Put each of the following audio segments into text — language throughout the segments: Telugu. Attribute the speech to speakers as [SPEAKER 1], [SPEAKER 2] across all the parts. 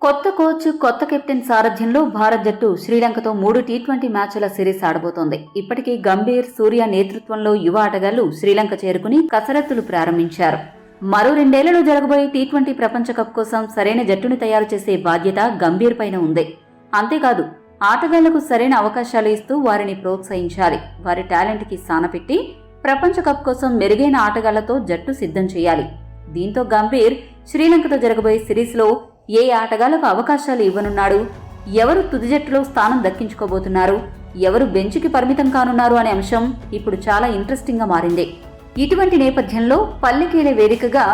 [SPEAKER 1] కొత్త కోచ్, కొత్త కెప్టెన్ సారథ్యంలో భారత్ జట్టు శ్రీలంకతో 3 టీ20 మ్యాచ్ల సిరీస్ ఆడబోతోంది. ఇప్పటికే గంభీర్, సూర్య నేతృత్వంలో యువ ఆటగాళ్లు శ్రీలంక చేరుకుని కసరత్తులు ప్రారంభించారు. మరో 2 ఏళ్లలో జరగబోయే టీ20 ప్రపంచ కప్ కోసం సరైన జట్టును తయారు చేసే బాధ్యత గంభీర్ పైన ఉంది. అంతేకాదు, ఆటగాళ్లకు సరైన అవకాశాలు ఇస్తూ వారిని ప్రోత్సహించాలి. వారి టాలెంట్ కి సానపెట్టి ప్రపంచ కప్ కోసం మెరుగైన ఆటగాళ్లతో జట్టు సిద్ధం చేయాలి. దీంతో గంభీర్ శ్రీలంకతో జరగబోయే సిరీస్లో ఏ ఆటగాళ్లకు అవకాశాలు ఇవ్వనున్నాడు, ఎవరు తుది జట్టులో స్థానం దక్కించుకోబోతున్నారు, ఎవరు బెంచ్కి పరిమితం కానున్నారు అనే అంశం ఇప్పుడు చాలా ఇంట్రెస్టింగ్ గా మారింది. ఇటువంటి నేపథ్యంలో పల్లెకేలే వేదికగా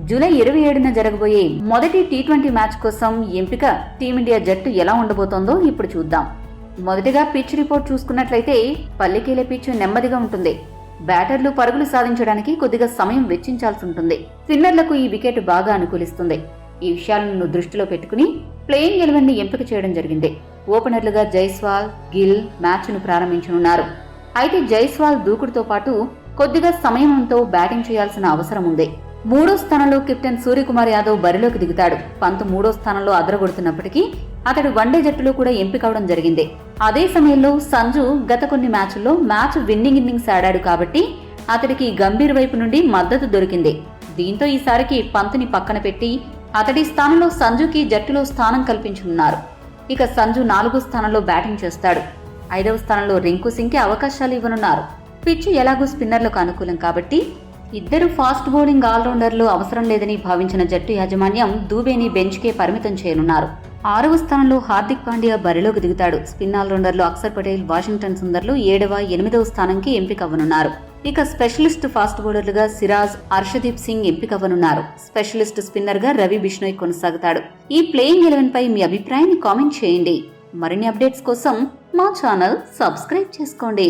[SPEAKER 1] జూలై 27న జరగబోయే మొదటి టీ20 మ్యాచ్ కోసం ఎంపిక టీమిండియా జట్టు ఎలా ఉండబోతోందో ఇప్పుడు చూద్దాం. మొదటిగా పిచ్ రిపోర్ట్ చూసుకున్నట్లయితే పల్లెకేలే పిచ్ నెమ్మదిగా ఉంటుంది. బ్యాటర్లు పరుగులు సాధించడానికి కొద్దిగా సమయం వెచ్చించాల్సి ఉంటుంది. స్పిన్నర్లకు ఈ వికెట్ బాగా అనుకూలిస్తుంది. ఈ విషయాలను దృష్టిలో పెట్టుకుని ప్లేయింగ్ 11ని ఎంపిక చేయడం జరిగింది. ఓపెనర్లుగా జైస్వాల్, గిల్ మ్యాచ్ను ప్రారంభించనున్నారు. అయితే జైస్వాల్ దూకుడుతో పాటు కొద్దిగా సమయంతో బ్యాటింగ్ చేయాల్సిన అవసరం ఉంది. 3వ స్థానంలో కెప్టెన్ సూర్యకుమార్ యాదవ్ బరిలోకి దిగుతాడు. పంత్ 3వ స్థానంలో అదరగొడుతున్నప్పటికీ అతడు వన్డే జట్టులో కూడా ఎంపికవడం జరిగింది. అదే సమయంలో సంజు గత కొన్ని మ్యాచ్ల్లో మ్యాచ్ విన్నింగ్ ఇన్నింగ్స్ ఆడాడు కాబట్టి అతడికి గంభీర్ వైపు నుండి మద్దతు దొరికింది. దీంతో ఈసారికి పంత్ని పక్కన పెట్టి అతడి స్థానంలో సంజుకి జట్టులో స్థానం కల్పించనున్నారు. ఇక సంజు 4వ స్థానంలో బ్యాటింగ్ చేస్తాడు. 5వ స్థానంలో రింకు సింగ్కి అవకాశాలు ఇవ్వనున్నారు. పిచ్ ఎలాగూ స్పిన్నర్లకు అనుకూలం కాబట్టి ఇద్దరు ఫాస్ట్ బౌలింగ్ ఆల్రౌండర్లు అవసరం లేదని భావించిన జట్టు యాజమాన్యం దూబేని బెంచ్కే పరిమితం చేయనున్నారు. 6వ స్థానంలో హార్దిక్ పాండ్యా బరిలోకి దిగుతాడు. స్పిన్ ఆల్రౌండర్లు అక్షర్ పటేల్, వాషింగ్టన్ సుందర్లు 7వ, 8వ స్థానంకి ఎంపికవ్వనున్నారు. ఇక స్పెషలిస్ట్ ఫాస్ట్ బౌలర్లుగా సిరాజ్, అర్షదీప్ సింగ్ ఎంపికవ్వనున్నారు. స్పెషలిస్ట్ స్పిన్నర్ గా రవి బిష్ణోయ్ కొనసాగుతాడు. ఈ ప్లేయింగ్ 11 పై మీ అభిప్రాయాన్ని కామెంట్ చేయండి. మరిన్ని అప్డేట్స్ కోసం మా ఛానల్ సబ్స్క్రైబ్ చేసుకోండి.